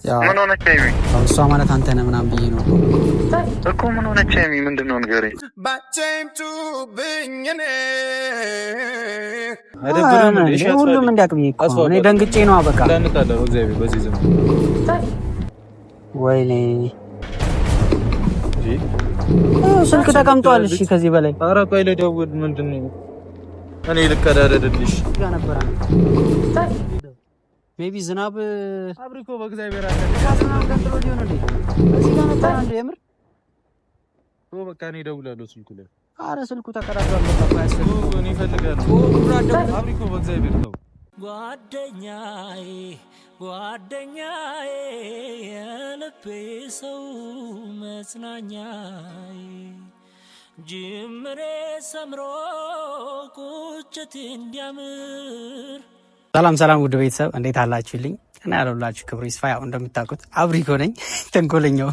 ምን ሆነች ሀይሚ? እሷ ማለት አንተ ነህ ምናምን ብዬ ነው እኮ። ምን ሆነች ሀይሚ? ምንድን ነው ንገረኝ። ሁሉም እንዲያቅም እኔ ደንግጬ ነው። በቃ ወይኔ ስልክ ተቀምጧል። እሺ ከዚህ በላይ ኧረ ቆይ ልደውል። ምንድን ነው እኔ ልቀዳደድልሽ ጋር ነበር ሜቢ ዝናብ አብሪኮ በእግዚአብሔር አለ ዝናብ ቀጥሎ ሊሆን እንዴ እዚህ ጋር ነበር አንዴ የምር በቃ እኔ እደውላለሁ ስልኩ ላይ። ኧረ ስልኩ ተቀዳዷል። በቃ ያስፈልግ እኔ እፈልጋለሁ። አብሪኮ በእግዚአብሔር ነው። ጓደኛዬ የልቤ ሰው መጽናኛዬ ጅምሬ ሰምሮ ቁጭት እንዲያምር። ሰላም ውድ ቤተሰብ እንዴት አላችሁልኝ? እና ያለሁላችሁ ክብሩ ይስፋ። ያው እንደምታውቁት አብሪኮ ነኝ ተንኮለኛው።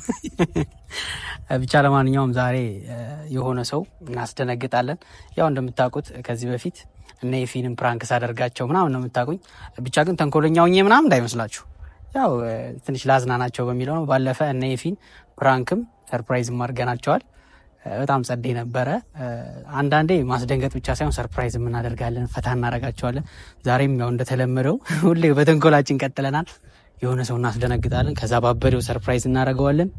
ብቻ ለማንኛውም ዛሬ የሆነ ሰው እናስደነግጣለን። ያው እንደምታውቁት ከዚህ በፊት እነ ኤፊንም ፕራንክ ሳደርጋቸው ምናምን ነው የምታውቁኝ። ብቻ ግን ተንኮለኛው እኔ ምናምን እንዳይመስላችሁ፣ ያው ትንሽ ላዝናናቸው በሚለው ነው። ባለፈ እነ ኤፊን ፕራንክም ሰርፕራይዝም አድርገናቸዋል። በጣም ጸዴ ነበረ። አንዳንዴ ማስደንገጥ ብቻ ሳይሆን ሰርፕራይዝ እናደርጋለን፣ ፈታ እናደርጋቸዋለን። ዛሬም ያው እንደተለመደው ሁሌ በተንኮላችን ቀጥለናል። የሆነ ሰው እናስደነግጣለን፣ ከዛ ባበደው ሰርፕራይዝ እናደርገዋለን።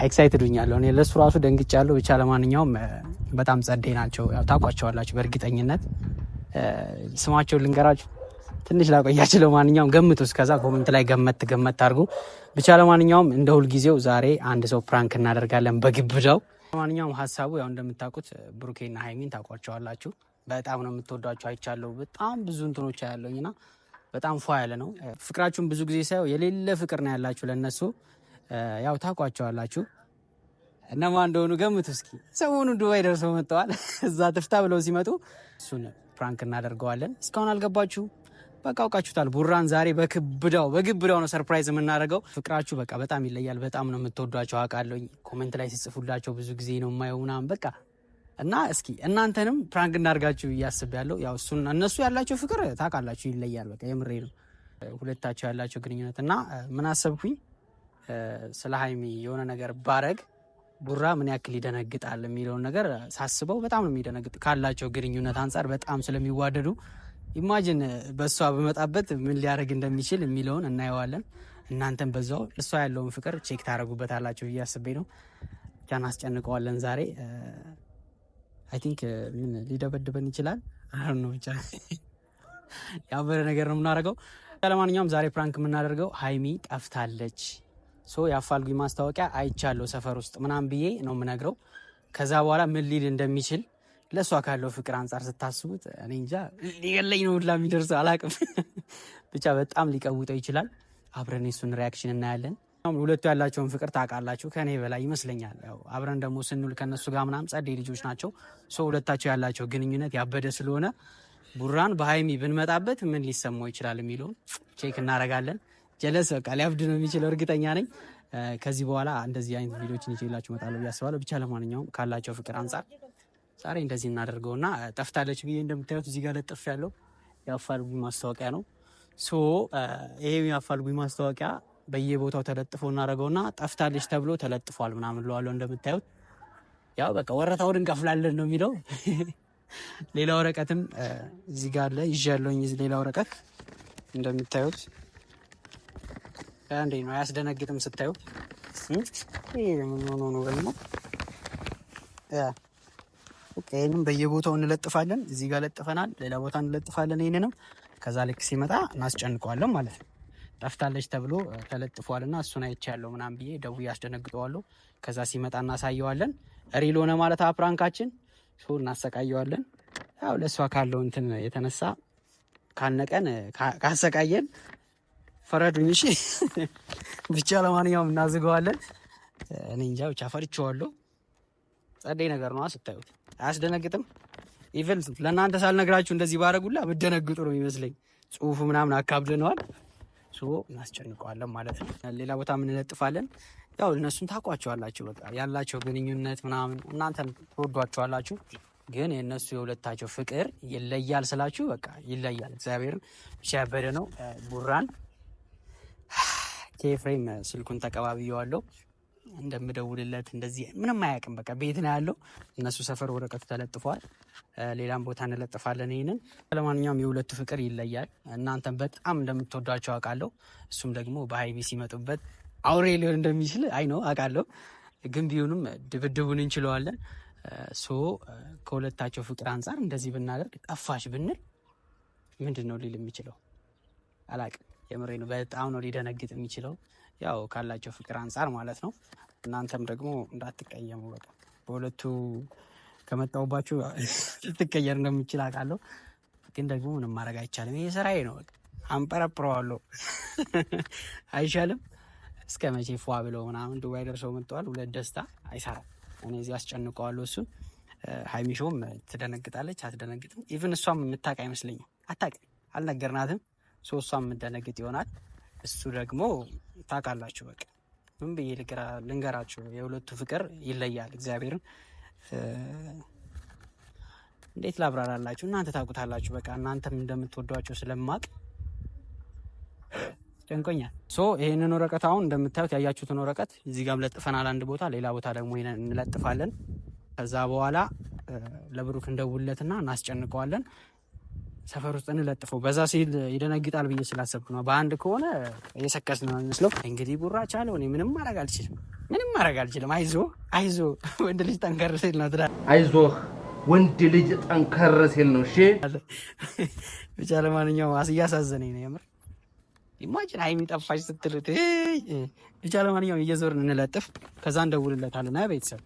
ኤክሳይትድ ሆኛለሁ እኔ ለሱ ራሱ ደንግጫለሁ። ብቻ ለማንኛውም በጣም ጸዴ ናቸው። ያው ታውቋቸዋላችሁ በእርግጠኝነት። ስማቸውን ልንገራችሁ ትንሽ ላቆያችሁ። ለማንኛውም ገምቱ፣ እስከዛ ኮሜንት ላይ ገመት አድርጉ። ብቻ ለማንኛውም እንደ ሁልጊዜው ዛሬ አንድ ሰው ፕራንክ እናደርጋለን በግብዣው። ለማንኛውም ሀሳቡ ያው እንደምታውቁት ብሩኬና ሀይሚን ታውቋቸዋላችሁ። በጣም ነው የምትወዷቸው አይቻለሁ። በጣም ብዙ እንትኖች ያለውኝና በጣም ፏ ያለ ነው ፍቅራችሁን። ብዙ ጊዜ ሳይው የሌለ ፍቅር ነው ያላችሁ ለነሱ። ያው ታውቋቸዋላችሁ። እነማን እንደሆኑ ገምቱ እስኪ። ሰሞኑን ዱባይ ደርሰው መጥተዋል። እዛ ትፍታ ብለው ሲመጡ እሱን ፕራንክ እናደርገዋለን። እስካሁን አልገባችሁ? በቃ አውቃችሁታል። ቡራን ዛሬ በግብዳው ነው ሰርፕራይዝ የምናደርገው። ፍቅራችሁ በቃ በጣም ይለያል። በጣም ነው የምትወዷቸው አውቃለሁ። ኮሜንት ላይ ሲጽፉላቸው ብዙ ጊዜ ነው የማየው ምናምን በቃ። እና እስኪ እናንተንም ፕራንክ እናደርጋችሁ እያስባለሁ። ያው እነሱ ያላቸው ፍቅር ታውቃላችሁ ይለያል። በቃ የምሬ ነው ሁለታቸው ያላቸው ግንኙነት። እና ምን አሰብኩኝ ስለ ሀይሚ የሆነ ነገር ባረግ ቡራ ምን ያክል ይደነግጣል የሚለውን ነገር ሳስበው በጣም ነው የሚደነግጥ ካላቸው ግንኙነት አንጻር በጣም ስለሚዋደዱ። ኢማጂን በእሷ በመጣበት ምን ሊያደርግ እንደሚችል የሚለውን እናየዋለን። እናንተም በዛው እሷ ያለውን ፍቅር ቼክ ታደርጉበታላችሁ ብዬ አስቤ ነው። ብቻ እናስጨንቀዋለን ዛሬ። አይ ቲንክ ምን ሊደበድበን ይችላል አሁን ነው ብቻ ያበረ ነገር ነው የምናደርገው። ለማንኛውም ዛሬ ፕራንክ የምናደርገው ሀይሚ ጠፍታለች። የአፋልጉኝ ማስታወቂያ አይቻለሁ ሰፈር ውስጥ ምናምን ብዬ ነው የምነግረው። ከዛ በኋላ ምን ሊል እንደሚችል ለእሷ ካለው ፍቅር አንጻር ስታስቡት እኔ እንጃ ሊገለኝ ነው ሁላ የሚደርሰው አላቅም። ብቻ በጣም ሊቀውጠው ይችላል። አብረን የሱን ሪያክሽን እናያለን። ሁለቱ ያላቸውን ፍቅር ታውቃላችሁ ከኔ በላይ ይመስለኛል። ያው አብረን ደግሞ ስንውል ከነሱ ጋር ምናምን ጸዴ ልጆች ናቸው። ሁለታቸው ያላቸው ግንኙነት ያበደ ስለሆነ ቡራን በሀይሚ ብንመጣበት ምን ሊሰማው ይችላል የሚለውን ቼክ እናደርጋለን። ጀለስ በቃ ሊያብድ ነው የሚችለው እርግጠኛ ነኝ። ከዚህ በኋላ እንደዚህ አይነት ቪዲዮችን ይዤላችሁ እመጣለሁ ብዬ አስባለሁ። ብቻ ለማንኛውም ካላቸው ፍቅር አንጻር ዛሬ እንደዚህ እናደርገውና ጠፍታለች ብዬ እንደምታዩት እዚህ ጋር ለጥፍ ያለው የአፋልጉኝ ማስታወቂያ ነው። ይሄ የአፋልጉኝ ማስታወቂያ በየቦታው ተለጥፎ እናደርገውና ጠፍታለች ተብሎ ተለጥፏል ምናምን ለዋለው እንደምታዩት። ያው በቃ ወረታውን እንከፍላለን ነው የሚለው። ሌላ ወረቀትም እዚህ ጋር አለ ይዣለሁኝ። ሌላ ወረቀት እንደምታዩት አንዴ ነው አያስደነግጥም ስታዩት። ይሄ ምን ሆኖ ነው ደግሞ ይሄንም በየቦታው እንለጥፋለን። እዚህ ጋር ለጥፈናል፣ ሌላ ቦታ እንለጥፋለን። ይሄንንም ከዛ ልክ ሲመጣ እናስጨንቀዋለን ማለት ነው። ጠፍታለች ተብሎ ተለጥፏልና እሱን አይቻለሁ ምናምን ብዬ ደውዬ አስደነግጠዋለሁ። ከዛ ሲመጣ እናሳየዋለን። ሪል ሆነ ማለት ፕራንካችን እናሰቃየዋለን። ያው ለእሷ ካለው እንትን የተነሳ ካነቀን ካሰቃየን ፈረዱኝ እሺ። ብቻ ለማንኛውም እናዝገዋለን። እኔ እንጃ ብቻ ፈርቼዋለሁ። ጸዴ ነገር ነው ስታዩት፣ አያስደነግጥም? ኢቨን ለእናንተ ሳልነግራችሁ እንደዚህ ባረጉላ ብደነግጡ ነው የሚመስለኝ። ጽሁፉ ምናምን አካብደነዋል። እናስጨንቀዋለን ማለት ነው። ሌላ ቦታ እንለጥፋለን። ያው እነሱን ታውቋቸዋላችሁ። በቃ ያላቸው ግንኙነት ምናምን እናንተን ትወዷቸዋላችሁ። ግን የእነሱ የሁለታቸው ፍቅር ይለያል ስላችሁ በቃ ይለያል። እግዚአብሔርን ብቻ ያበደ ነው ቡራን ኤፍሬም ስልኩን ተቀባብየዋለሁ እንደምደውልለት እንደዚህ ምንም አያውቅም። በቃ ቤት ነው ያለው። እነሱ ሰፈር ወረቀቱ ተለጥፏል። ሌላም ቦታ እንለጥፋለን ይሄንን። ለማንኛውም የሁለቱ ፍቅር ይለያል። እናንተም በጣም እንደምትወዷቸው አውቃለሁ። እሱም ደግሞ በሀይሚ ሲመጡበት አውሬ ሊሆን እንደሚችል አይ ነው አውቃለሁ። ግን ቢሆንም ድብድቡን እንችለዋለን። ከሁለታቸው ፍቅር አንጻር እንደዚህ ብናደርግ ጠፋሽ ብንል ምንድን ነው ሊል የሚችለው አላውቅም። የምሬ ነው። በጣም ነው ሊደነግጥ የሚችለው ያው ካላቸው ፍቅር አንጻር ማለት ነው። እናንተም ደግሞ እንዳትቀየሙ። በቃ በሁለቱ ከመጣሁባችሁ ልትቀየር እንደምችል አውቃለሁ። ግን ደግሞ ምንም ማድረግ አይቻልም። ይሄ ስራዬ ነው። በቃ አንጠረጥረዋለሁ። አይሻልም? እስከ መቼ ፏ ብለው ምናምን ዱባይ ደርሰው መጥተዋል። ሁለት ደስታ አይሰራም። እኔ እዚህ አስጨንቀዋለሁ እሱን። ሀይሚሾም ትደነግጣለች አትደነግጥም። ኢቭን እሷም የምታውቅ አይመስለኝም። አታውቅም፣ አልነገርናትም። እሷም የምትደነግጥ ይሆናል። እሱ ደግሞ ታውቃላችሁ። በቃ ምን ብዬ ልንገራችሁ፣ የሁለቱ ፍቅር ይለያል። እግዚአብሔርን እንዴት ላብራራላችሁ? እናንተ ታውቁታላችሁ። በቃ እናንተም እንደምትወዷቸው ስለማቅ ጨንቆኛል። ይህንን ወረቀት አሁን እንደምታዩት ያያችሁትን ወረቀት እዚህ ጋር ለጥፈናል አንድ ቦታ፣ ሌላ ቦታ ደግሞ ይሄንን እንለጥፋለን። ከዛ በኋላ ለብሩክ እንደውለትና እናስጨንቀዋለን። ሰፈር ውስጥ እንለጥፈው። በዛ ሲል ይደነግጣል ብዬ ስላሰብኩ ነው። በአንድ ከሆነ እየሰከስ ነው የሚመስለው። እንግዲህ ቡራ ቻለው። እኔ ምንም ማድረግ አልችልም። አይዞ ወንድ ልጅ ጠንከር ሲል ነው ትላለህ። አይዞህ ወንድ ልጅ ጠንከር ሲል ነው። እሺ ብቻ ለማንኛውም እያሳዘነኝ ነው የምር። ኢማጂን ሀይሚ ጠፋች ስትሉት። ብቻ ለማንኛውም እየዞርን እንለጥፍ፣ ከዛ እንደውልለታለን። ቤተሰብ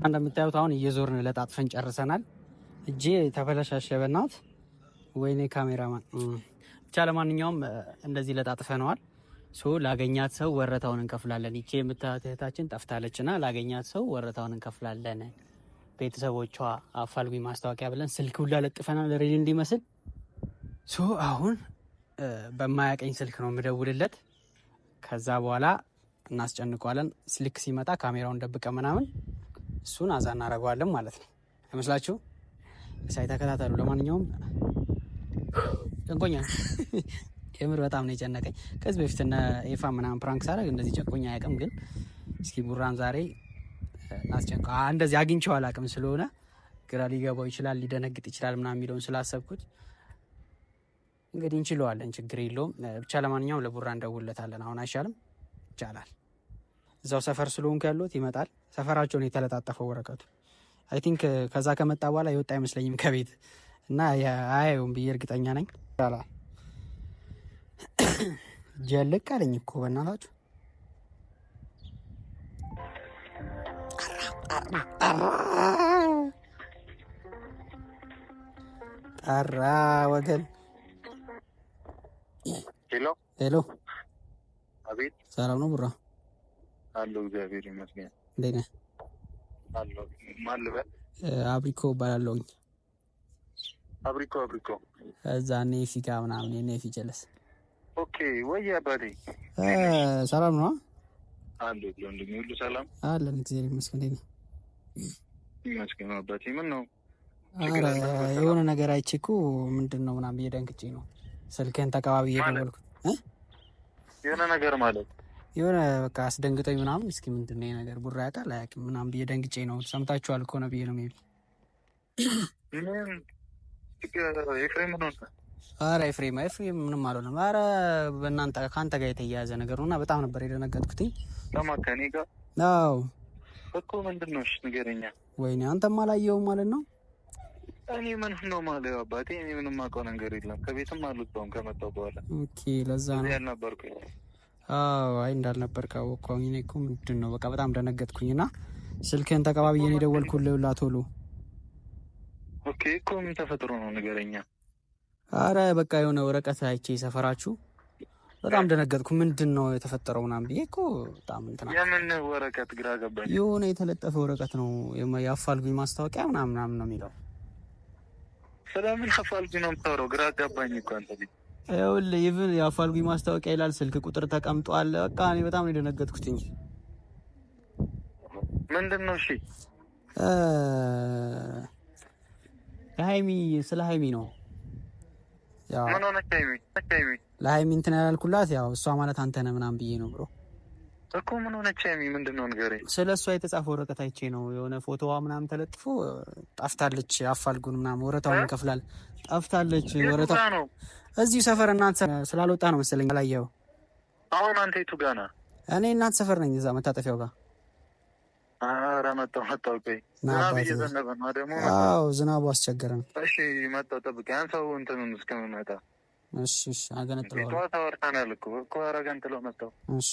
እንደምታዩት አሁን እየዞርን ለጣጥፈን ጨርሰናል። እጄ ተበላሻሸ በናት ወይኔ ካሜራማን። ብቻ ለማንኛውም እንደዚህ ለጣጥፈነዋል። ላገኛት ሰው ወረታውን እንከፍላለን። ይቼ የምታዩት እህታችን ጠፍታለችና ላገኛት ሰው ወረታውን እንከፍላለን። ቤተሰቦቿ አፋልጉኝ ማስታወቂያ ብለን ስልክ ሁላ ለጥፈናል ሪል እንዲመስል። አሁን በማያቀኝ ስልክ ነው የምደውልለት። ከዛ በኋላ እናስጨንቀዋለን። ስልክ ሲመጣ ካሜራውን ደብቀ ምናምን እሱን አዛ እናደርገዋለን ማለት ነው። አይመስላችሁ? ሳይተከታተሉ። ለማንኛውም ጨንቆኛል። የምር በጣም ነው የጨነቀኝ። ከዚህ በፊት እነ ኤፋ ምናምን ፕራንክ ሳደርግ እንደዚህ ጨንቆኛ አያውቅም። ግን እስኪ ቡራን ዛሬ እናስጨንቀ። እንደዚህ አግኝቼው አላውቅም ስለሆነ ግራ ሊገባው ይችላል፣ ሊደነግጥ ይችላል ምናምን የሚለውን ስላሰብኩት እንግዲህ እንችለዋለን፣ ችግር የለውም። ብቻ ለማንኛውም ለቡራ እንደውለታለን። አሁን አይሻልም? ይቻላል። እዛው ሰፈር ስለሆንኩ ያሉት ይመጣል። ሰፈራቸውን የተለጣጠፈው ወረቀቱ አይ ቲንክ ከዛ ከመጣ በኋላ የወጣ አይመስለኝም ከቤት እና አያየውም ብዬ እርግጠኛ ነኝ። ይቻላል። ጀልቅ አለኝ እኮ በእናታችሁ። ጠራ ወገን። ሄሎ ሄሎ። አቤት። ሰላም ነው ቡራ? አለሁ እግዚአብሔር ይመስገን። እንዴት ነህ? አለሁ። ማን ልበል? አብሪኮ እባላለሁኝ። አብሪኮ እዛ ኔፊ ጋር ምናምን ኔፊ ጀለስ። ኦኬ። ወይ አባቴ ሰላም ነው? አለሁ። ወንድሜ ሁሉ ሰላም አለን እግዚአብሔር ይመስገን። እንዴት ነህ? ይመስገን አባቴ። ምን ነው? ኧረ የሆነ ነገር አይቼ እኮ ምንድን ነው ምናምን ብዬ ደንግጬ ነው ስልክህን ተቀባቢ እየደወልኩት። የሆነ ነገር ማለት የሆነ በቃ አስደንግጦኝ ምናምን። እስኪ ምንድን ነው ነገር ቡራ ያውቃል አያውቅም ምናምን ብዬ ደንግጬ ነው። ሰምታችኋል እኮ ነው ብዬ ነው ሜቢ። ኤፍሬም ነው? ኧረ ኤፍሬም ምንም አልሆነም። ኧረ በእናንተ ከአንተ ጋር የተያያዘ ነገር ነው እና በጣም ነበር የደነገጥኩትኝ። ከኔ ጋር? አዎ እኮ ምንድን ነው? እሺ ንገረኛ። ወይኔ አንተም አላየኸውም ማለት ነው? እኔ ምን ነው ማለት አባቴ፣ እኔ ምንም አውቀው ነገር የለም። ከቤትም አልወጣሁም ከመጣሁ በኋላ። ኦኬ ለዛ ነው ያልነበርኩኝ። አዎ አይ እንዳልነበር ካወቅኩኝ እኔ እኮ ምንድን ነው በቃ በጣም ደነገጥኩኝና ስልክህን ተቀባብዬ ነው የደወልኩልህ ቶሎ። ኦኬ እኮ ምን ተፈጥሮ ነው ንገረኛ። አረ በቃ የሆነ ወረቀት አይቼ ሰፈራችሁ በጣም ደነገጥኩ። ምንድን ነው የተፈጠረው ምናምን ብዬ እኮ በጣም እንትና። የምን ወረቀት? ግራ ገባኝ። የሆነ የተለጠፈ ወረቀት ነው የአፋልጉኝ ማስታወቂያ ምናምን ነው የሚለው። ስለምን አፋልጉኝ ነው የምታወራው? ግራ ገባኝ እኮ አንተ ልጅ። ይኸውልህ ኢቭን የአፋልጉኝ ማስታወቂያ ይላል፣ ስልክ ቁጥር ተቀምጧል። በቃ እኔ በጣም ነው የደነገጥኩት እንጂ ምንድን ነው? እሺ ለሀይሚ ስለ ሀይሚ ነው ያው። ምን ሆነች ሀይሚ? ለሀይሚ እንትን ያላልኩላት ያው እሷ ማለት አንተ ነህ ምናምን ብዬ ነው ብሎ እኮ። ምን ሆነች ሀይሚ? ምንድን ነው ንገረኝ። ስለ እሷ የተጻፈ ወረቀት አይቼ ነው የሆነ ፎቶዋ ምናምን ተለጥፎ ጠፍታለች፣ አፋልጉን ምናምን ወረታውን እንከፍላል። ጠፍታለች ወረታ ነው እዚሁ ሰፈር እናንተ ስላልወጣ ነው መሰለኝ አላየኸው። አሁን አንተ የቱ ጋር ነህ? እኔ እናንተ ሰፈር ነኝ፣ እዛ መታጠፊያው ጋር። ኧረ መጣሁ። ቆይ ዝናብ እየዘነበ ነው ደግሞ። አዎ ዝናቡ አስቸገረን። እሺ መጣሁ፣ ጠብቀኝ። አንተው እንትኑን እስከምመጣ። እሺ አገነጥለዋለሁ። ጠዋት አወርተናል እኮ ኧረ አገንጥለው መጣሁ። እሺ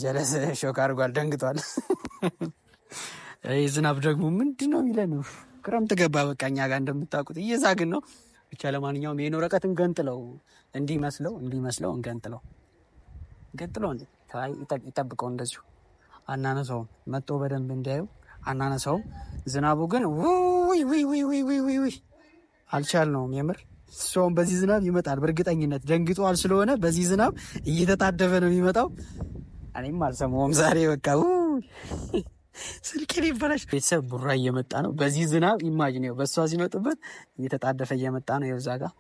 ጀለስ ሾክ አድርጓል፣ ደንግጧል። ይህ ዝናብ ደግሞ ምንድን ነው የሚለን? ክረምት ገባ በቃ እኛ ጋር እንደምታውቁት እየዛግን ነው። ብቻ ለማንኛውም ይህን ወረቀት እንገንጥለው፣ እንዲመስለው እንገንጥለው ይጠብቀው። እንደዚሁ አናነሳውም፣ መጥቶ በደንብ እንዲያዩ አናነሳውም። ዝናቡ ግን ውይ አልቻልነውም የምር። ሰውን በዚህ ዝናብ ይመጣል በእርግጠኝነት ደንግጧል። ስለሆነ በዚህ ዝናብ እየተጣደፈ ነው የሚመጣው። እኔም አልሰማውም ዛሬ በቃ ስልኬ ይበላሽ። ቤተሰብ ቡራ እየመጣ ነው በዚህ ዝናብ። ኢማጂን ነው በሷ ሲመጡበት እየተጣደፈ እየመጣ ነው። የዛ ጋር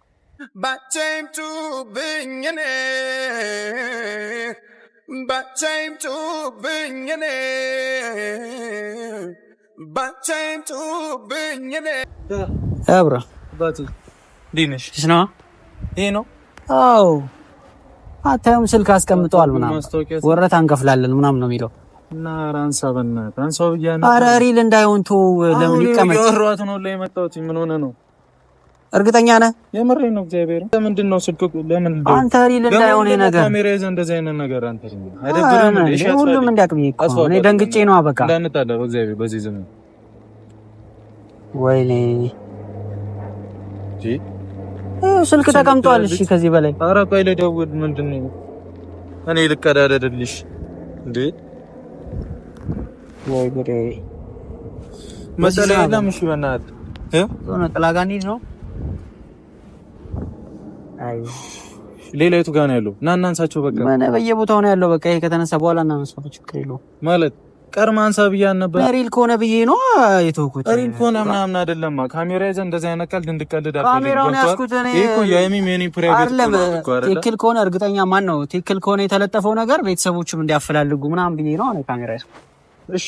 አብራ ዲነሽ ነው ይሄ ነው። አዎ አታዩም? ስልክ አስቀምጠዋል ምናምን ወረታ እንከፍላለን ምናምን ነው የሚለው። እና ራንሳ በእናትህ አንሳው ብያለሁ። ኧረ ሪል እንዳይሆን ተው። ለምን ይቀመጥ? ያወራሁት ነው ላይ መጣሁት። ምን ሆነ ነው? እርግጠኛ ነህ? የምሬን ነው። እግዚአብሔር ለምንድን ነው ስልክ ለምን አንተ ሪል እንዳይሆን ነገር ካሜራ ይዘህ እንደዚህ አይነት ነገር አንተ አይደብርም? እሺ ሁሉም እንዲያቅም እኮ እኔ ደንግጬ ነው። በቃ እንዳንጣላ በእግዚአብሔር በዚህ ዘመን ወይኔ ስልክ ተቀምጧል። እሺ ከዚህ በላይ ኧረ ቆይ ልደውል። ምንድን ነው እኔ ልቀዳደድልሽ እንዴ? ወይ ጉዴ መሰለኝ የለም። እሺ በእናትህ ዞና ጥላጋኒ ነው። አይ ሌላ የቱ ጋር ነው ያለው? ና እናንሳቸው በቃ። ምን በየቦታው ነው ያለው። በቃ ይሄ ከተነሳ በኋላ እናንሳው፣ ችግር የለውም ማለት ቀርማ አንሳ ብያን ነበር። ሪል ከሆነ ብዬ ነው የተውኩት። ሪል ከሆነ ምናምን አይደለም። ካሜራ ይዘህ እንደዚህ አይነት ቀልድ እንድቀልድ አልፈልግም። ካሜራውን ያስኩት እኔ እኮ የሚ ፕራይቬት አይደለም። ትክክል ከሆነ እርግጠኛ ማን ነው ትክክል ከሆነ የተለጠፈው ነገር ቤተሰቦችም እንዲያፈላልጉ ምናምን ብዬ ነው እኔ ካሜራ ያስኩት። እሺ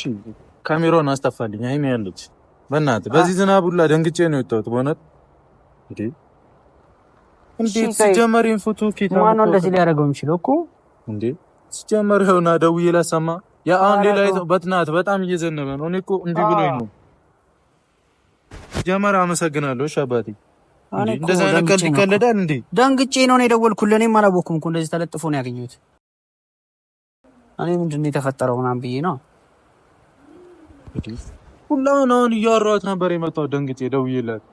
ካሜራውን አስጠፋልኝ። አይሚ ያለች በእናትህ በዚህ ዝናብ ሁላ ደንግጬ ነው የወጣሁት በእውነት እንዴ ሲጀመር ፎቶ ፊት ማን ነው እንደዚህ ሊያደርገው የሚችለው እኮ እንዴ ሲጀመር ይኸውና ደውዬ ላሰማ ያ አንዴ ላይ በትናት በጣም እየዘነበ ነው። እኔ እኮ እንዲህ ብሎኝ ነው ጀመር። አመሰግናለሁ። እሺ አባቴ እንደዛ አይነት ቀልድ ይቀልዳል እንዴ? ደንግጬ ነው የደወልኩልህ። እኔም አላወኩም እኮ እንደዚህ ተለጥፎ ነው ያገኘሁት። እኔ ምንድን ነው የተፈጠረው ምናምን ብዬ ነው ሁላውን አሁን እያወራሁት ነበር የመጣው ደንግጬ ደውዬላት።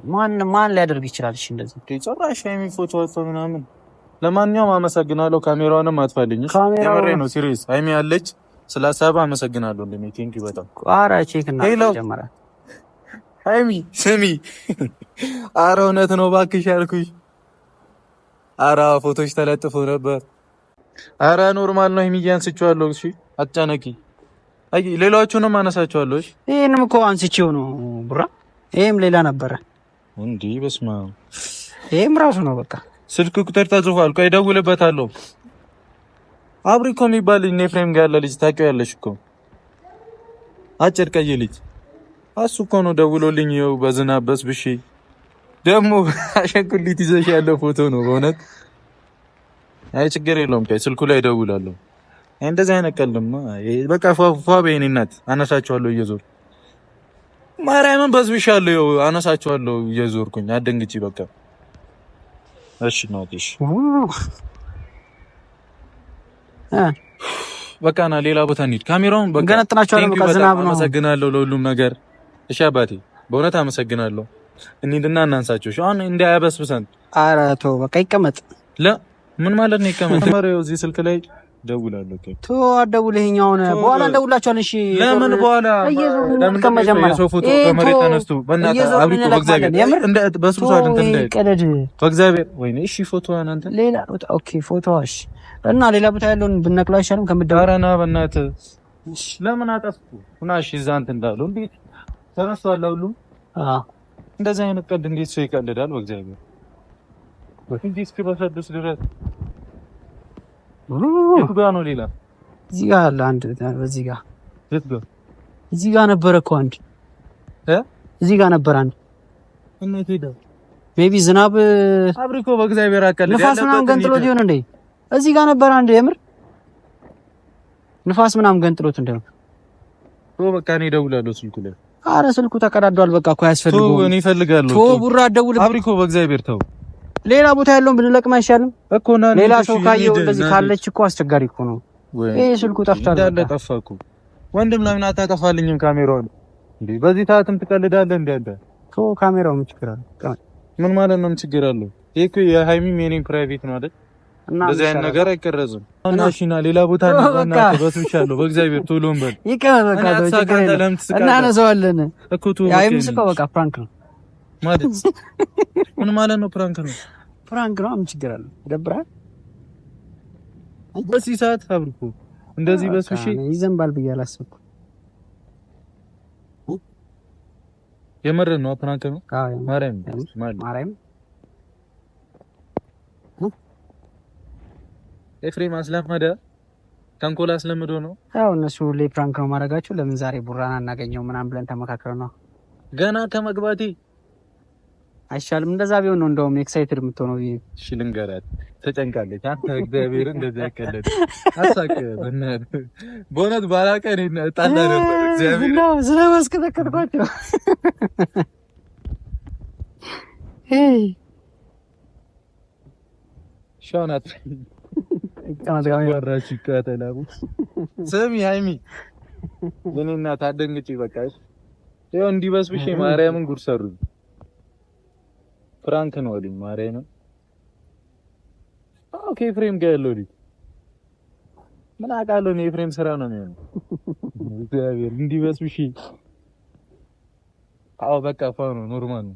ማን ሊያደርግ ይችላል? እሺ እንደዚህ ጭራሽ ሃይሚ ፎቶ ወጥቶ ምናምን። ለማንኛውም አመሰግናለሁ። ካሜራውንም አትፈልኝ። የምሬ ነው ሲሪየስ። ሃይሚ ያለች ስላሳባ አመሰግናለሁ። እንደኔ ቴንኪ በጣም ቋራ ቼክ እና ጀመረ። ሃይሚ ስሚ፣ ኧረ እውነት ነው እባክሽ ያልኩሽ። ኧረ ፎቶች ተለጥፎ ነበር። ኧረ ኖርማል ነው። ሃይሚ ያንስቻለሁ። እሺ አትጨነቂ። አይ ሌላዎቹንም አነሳቸዋለሁ። እሺ ይሄንም እኮ አንስቼው ነው ቡራ። ይሄም ሌላ ነበረ እንዴ? በስማ ይሄም ራሱ ነው። በቃ ስልክ ቁጥር ተጽፏል። ቆይ እደውልበታለሁ። አብሪኮ የሚባል ልጅ ኤፍሬም ጋር ያለ ልጅ ታውቂዋለሽ እኮ አጭር ቀይ ልጅ። እሱ እኮ ነው ደውሎልኝ። ይኸው በዝናብ በስብሼ ደግሞ አሸንኩሊት ይዘሽ ያለው ፎቶ ነው በእውነት። አይ ችግር የለውም። ቆይ ስልኩ ላይ እደውላለሁ። እንደዚህ አይነት ቀልድማ በቃ ፏ በይኔ እናት አነሳቸዋለሁ እየዞር ማርያምን በዝብሻለሁ። አነሳቸዋለሁ እየዞርኩኝ አደንግጪ በቃ እሺ ነው እሺ በቃ ና ሌላ ቦታ እንሂድ። ካሜራውን በቃ ገነጥናቸዋለሁ። በቃ ዝናብ ነው። አመሰግናለሁ ለሁሉም ነገር። እሺ አባቴ በእውነት አመሰግናለሁ። እንሂድና እናንሳቸው። እሺ አሁን እንዳያበስብሰን። ኧረ ተው በቃ ይቀመጥ። ምን ማለት ነው ይቀመጥ? ማሪው እዚህ ስልክ ላይ ደውላለሁ። ቶ አደውልህኛውን በኋላ እንደውላችኋል። እሺ ለምን በኋላ ለምን ከመጀመሪያ የሰው ፎቶ ከመሬት ተነስቶ በእናትህ አብሪኮ በእግዚአብሔር እንደ በሱሳን እንደ ቀደድ በእግዚአብሔር ወይኔ እሺ ፎቶ አንተ ሌላ ኦኬ ፎቶ እሺ እና ሌላ ቦታ ያለውን ብነቅለው አይሻልም? ከምደረና በእናትህ ለምን አጠፍኩ እና እሺ እዛ እንትን እንዳሉ እንዴ ተነስቷል ሁሉ እንደዚህ አይነት ቀልድ እንዴት ሰው ይቀልዳል? በእግዚአብሔር እንዴት እስከበሰድስ ድረስ የቱ ጋር ነው? ሌላ እዚህ ጋር አለ አንድ። በዚህ ጋር እዚህ ጋር ነበረ እኮ አንድ እዚህ ጋር ነበር አንድ። እንዴት ሄደ? ሜቢ ዝናብ አብሪኮ በእግዚአብሔር አቀልድ ንፋስ ምናምን ገንጥሎት ይሆን እንዴ? እዚህ ጋር ነበር አንድ። የምር ንፋስ ምናምን ገንጥሎት እንደው በቃ እኔ እደውላለሁ ስልኩ ላይ። ኧረ ስልኩ ተቀዳዷል። በቃ እኮ ያስፈልገው እኔ እፈልጋለሁ። ቶ ቡራ ደውል አብሪኮ በእግዚአብሔር ተው። ሌላ ቦታ ያለውን ብንለቅም አይሻልም እኮ ነው? ሌላ ሰው ካየው እንደዚህ ካለች እኮ አስቸጋሪ እኮ ነው። ይሄ ስልኩ ጠፍቷል። እንዳለ ጠፋ እኮ ወንድም። ለምን አታጠፋልኝም ካሜራውን? እንዴ በዚህ ሰዓትም ትቀልዳለህ እንዴ አንተ? ቶ ካሜራው ምን ችግር አለው? ምን ማለት ነው ምን ችግር አለው? ይሄ እኮ የሃይሚ የኔም ፕራይቬት ነው አይደል? እንደዚህ አይነት ነገር አይቀረጽም። እና እሺና ሌላ ቦታ እና ተበስብሻለሁ። በእግዚአብሔር ቶሎ እንበል ይቀመጥ። በቃ እናነሳዋለን እኮ ቶ ያ የምስቀው በቃ ፕራንክ ነው ማለት ምን ማለት ነው? ፕራንክ ነው ፕራንክ ነው። ምን ችግር አለው? ይደብራል። በዚህ ሰዓት አብሪኮ እንደዚህ በስብሼ ይዘንባል ብዬ አላሰብኩም። የምር ነው ፕራንክ ነው። ማርያም ማርያም ኤፍሬም አስለመደ ተንኮል አስለምዶ ነው። ያው እነሱ ሁሌ ፕራንክ ነው ማድረጋቸው። ለምን ዛሬ ቡራን አናገኘው ምናምን ብለን ተመካክረን ነው ገና ከመግባቴ አይሻልም? እንደዛ ቢሆን ነው እንደውም ኤክሳይትድ የምትሆነው። እሺ ልንገራት ተጨንቃለች። አንተ እግዚአብሔር እንደዛ ያቀለድ አሳከ በእውነት ባላቀ እኔ ጣላ ነበር። እግዚአብሔር ስለማስከተከልኳቸው ሻናት ወራሽ ከተላቡ ስሚ ሃይሚ የኔና ታደንግጪ በቃሽ። ይኸው እንዲበስብሽ ማርያምን ጉድ ሰሩኝ። ፍራንክ ነው አሉኝ ማርያምን። ኦኬ ፍሬም ጋር ያለው ልጅ ምን አውቃለሁ እኔ የፍሬም ስራ ነው የሚሆነው። እግዚአብሔር እንዲበስብሽ። አዎ በቃ ፋኑ ኖርማል ነው።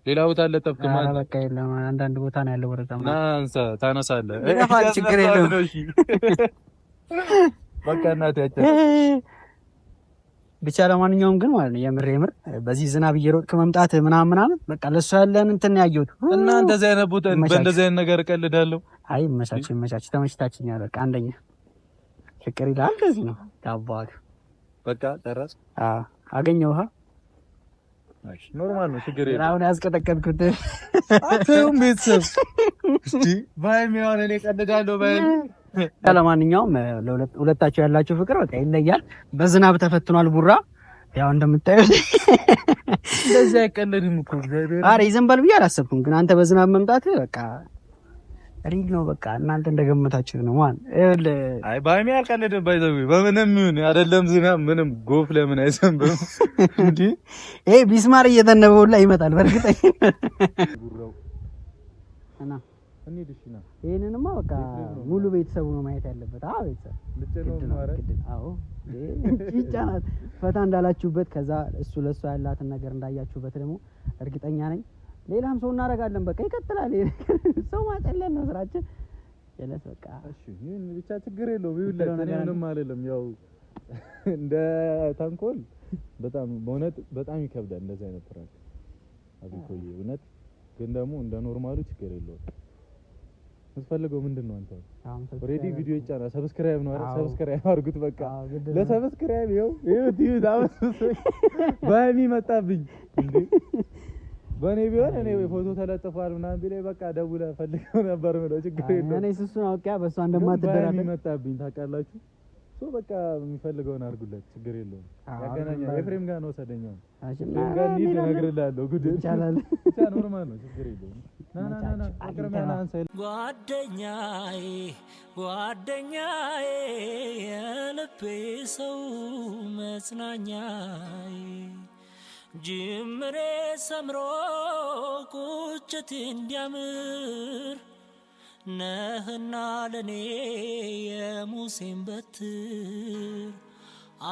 ሌላ ቦታ አለ ጠፍቶ ማለት በቃ የለም። አንዳንድ ቦታ ነው ያለው ወረታ ናንሳ ታነሳለህ። ችግር የለውም። በቃ እናቴ ያቻ ብቻ ለማንኛውም ግን ማለት ነው የምር በዚህ ዝናብ እየሮጥክ መምጣት ምናምን በቃ ለሱ ያለን እንትን ያየሁት እና እንደዚህ አይነት ቦታ በእንደዚህ አይነት ነገር እቀልዳለሁ። አይ መቻች ተመችታችኛል። በቃ አንደኛ ፍቅር ይላል ከዚህ ነው ታባክ በቃ ተራስ አገኘው እሺ ኖርማል ነው ችግር የለም። አሁን ያስቀጠቀጥኩት አትሁን ቤተሰብ እስቲ ባይም የሆነ እኔ እቀልዳለሁ ባይም። ለማንኛውም ሁለታቸው ያላቸው ፍቅር በቃ ይለያል። በዝናብ ተፈትኗል ቡራ ያው እንደምታዩት እንደዚህ አይቀልድም እኮ እግዚአብሔር። ኧረ ይዘንባል ብዬ አላሰብኩም፣ ግን አንተ በዝናብ መምጣት በቃ ሪል ነው። በቃ እናንተ እንደገመታችሁ ነው ማን አይ ባይም ያልቀልድም ባይዘው በምንም ይሁን አይደለም ዝናብ ምንም ጎፍ ለምን አይዘንብም እንዴ? ይሄ ቢስማር እየተነበው ላይ ይመጣል በእርግጠኝነት እና እንዴሽና ይሄንንማ በቃ ሙሉ ቤተሰቡ ነው ማየት ያለበት። ቤተሰብ ልትነው ማረ ይጫናት ፈታ እንዳላችሁበት ከዛ እሱ ለሱ ያላትን ነገር እንዳያችሁበት ደግሞ እርግጠኛ ነኝ ሌላም ሰው እናደርጋለን። በቃ ይቀጥላል። ይሄ ሰው ማጨለን ነው ስራችን። ጀለስ በቃ እሺ ይሄን ብቻ ችግር የለውም። ይኸውልህ እኔ ምንም አይደለም። ያው እንደ ታንኮል በጣም በእውነት በጣም ይከብዳል እንደዚህ አይነት ፕራንክ አብቆይ እውነት። ግን ደግሞ እንደ ኖርማሉ ችግር የለውም። የምትፈልገው ምንድነው አንተ? ኦሬዲ ቪዲዮ ይጫና ሰብስክራይብ ነው አይደል? ሰብስክራይብ አድርጉት በቃ ለሰብስክራይብ ይኸው ዳውስ ባይሚ መጣብኝ እንዴ በኔ ቢሆን እኔ ፎቶ ተለጥፏል ምናምን ቢለኝ በቃ ደውለህ ፈልገው ነበር ማለት ችግር የለውም። እኔ እሱን አውቂያ በሷ እንደማትደራደር የሚመጣብኝ ታውቃላችሁ። ሶ በቃ የሚፈልገውን አድርጉለት ችግር የለውም። ያገናኛል። ኤፍሬም ጋር ነው ሰደኛው ኤፍሬም ጋር እንሂድ እነግርልሃለሁ። ጉድ ይቻላል ብቻ ኖርማል ነው ችግር የለውም። ና አቅርበና አንሳይ ጓደኛዬ የልቤ ሰው መጽናኛዬ ጅምሬ ሰምሮ ቁጭት እንዲያምር ነህና ለኔ የሙሴን በትር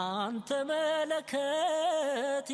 አንተ መለከት